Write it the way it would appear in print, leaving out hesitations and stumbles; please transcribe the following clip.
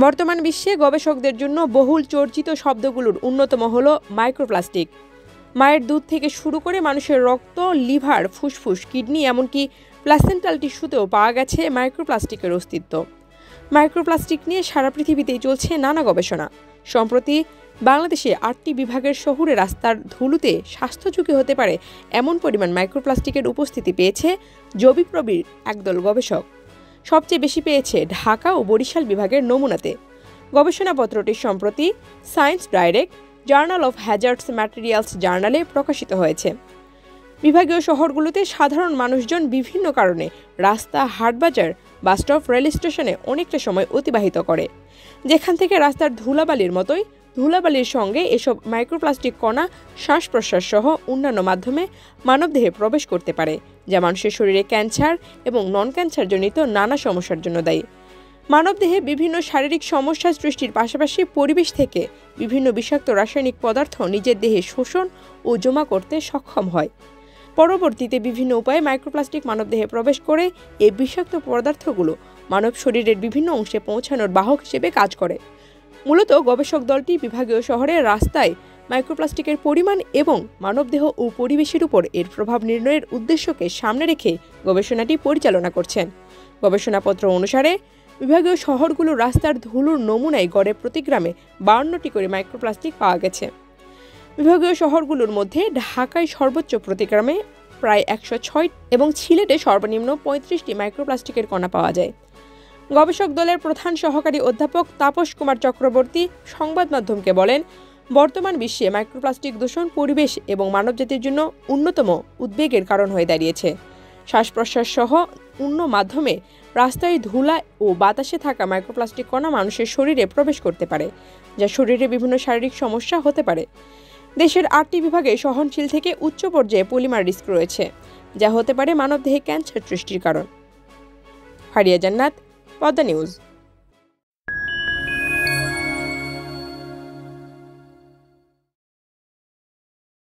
বর্তমান বিশ্বে গবেষকদের জন্য বহুল চর্চিত শব্দগুলোর অন্যতম হলো মাইক্রোপ্লাস্টিক। মায়ের দুধ থেকে শুরু করে মানুষের রক্ত, লিভার, ফুসফুস, কিডনি এমনকি প্লাসেন্টাল টিস্যুতেও পাওয়া গেছে মাইক্রোপ্লাস্টিকের অস্তিত্ব। মাইক্রোপ্লাস্টিক নিয়ে সারা পৃথিবীতেই চলছে নানা গবেষণা। সম্প্রতি বাংলাদেশে ৮টি বিভাগের শহুরে রাস্তার ধুলোতে স্বাস্থ্য ঝুঁকি হতে পারে এমন পরিমাণ মাইক্রোপ্লাস্টিকের উপস্থিতি পেয়েছে জবিপ্রবির একদল গবেষক। সবচেয়ে বেশি পেয়েছে ঢাকা ও বরিশাল বিভাগের নমুনাতে। গবেষণাপত্রটি সম্প্রতি science direct journal of hazards materials জার্নালে প্রকাশিত হয়েছে। বিভাগীয় শহরগুলোতে সাধারণ মানুষজন বিভিন্ন কারণে রাস্তা, হাটবাজার, বাসস্টপ, রেল স্টেশনে অনেকটা সময় অতিবাহিত করে, যেখান থেকে রাস্তার ধুলাবালির মতোই ধুলাবালির সঙ্গে এসব মাইক্রোপ্লাস্টিক কণা শ্বাস প্রশ্বাস সহ অন্যান্য মাধ্যমে মানবদেহে প্রবেশ করতে পারে, যা মানুষের শরীরে ক্যান্সার এবং নন ক্যান্সারজনিত নানা সমস্যার জন্য দায়ী। মানবদেহে বিভিন্ন শারীরিক সমস্যা সৃষ্টির পাশাপাশি পরিবেশ থেকে বিভিন্ন বিষাক্ত রাসায়নিক পদার্থ নিজের দেহে শোষণ ও জমা করতে সক্ষম হয়। পরবর্তীতে বিভিন্ন উপায়ে মাইক্রোপ্লাস্টিক মানবদেহে প্রবেশ করে এই বিষাক্ত পদার্থগুলো মানব শরীরের বিভিন্ন অংশে পৌঁছানোর বাহক হিসেবে কাজ করে। মূলত গবেষক দলটি বিভাগীয় শহরের রাস্তায় মাইক্রোপ্লাস্টিকের পরিমাণ এবং মানবদেহ ও পরিবেশের উপর এর প্রভাব নির্ণয়ের উদ্দেশ্যকে সামনে রেখে গবেষণাটি পরিচালনা করছেন। গবেষণাপত্র অনুসারে বিভাগীয় শহরগুলোর রাস্তার ধুলোর নমুনায় গড়ে প্রতি গ্রামে 52টি করে মাইক্রোপ্লাস্টিক পাওয়া গেছে। বিভাগীয় শহরগুলোর মধ্যে ঢাকায় সর্বোচ্চ প্রতি গ্রামে প্রায় 106 এবং সিলেটে সর্বনিম্ন 35টি মাইক্রোপ্লাস্টিকের কণা পাওয়া যায়। গবেষক দলের প্রধান সহকারী অধ্যাপক তাপস কুমার চক্রবর্তী সংবাদ মাধ্যমকে বলেন, বর্তমান বিশ্বে মাইক্রোপ্লাস্টিক দূষণ পরিবেশ এবং মানবজাতির জন্য অন্যতম উদ্বেগের কারণ হয়ে দাঁড়িয়েছে। শ্বাস প্রশ্বাস সহ অন্য মাধ্যমে রাস্তায় ধুলা ও বাতাসে থাকা মাইক্রোপ্লাস্টিক কণা মানুষের শরীরে প্রবেশ করতে পারে, যা শরীরে বিভিন্ন শারীরিক সমস্যা হতে পারে। দেশের 8টি বিভাগে সহনশীল থেকে উচ্চ পর্যায়ে পলিমার রিস্ক রয়েছে, যা হতে পারে মানবদেহে ক্যান্সার সৃষ্টির কারণ। ফারিয়া জান্নাত, পদ্মা নিউজ।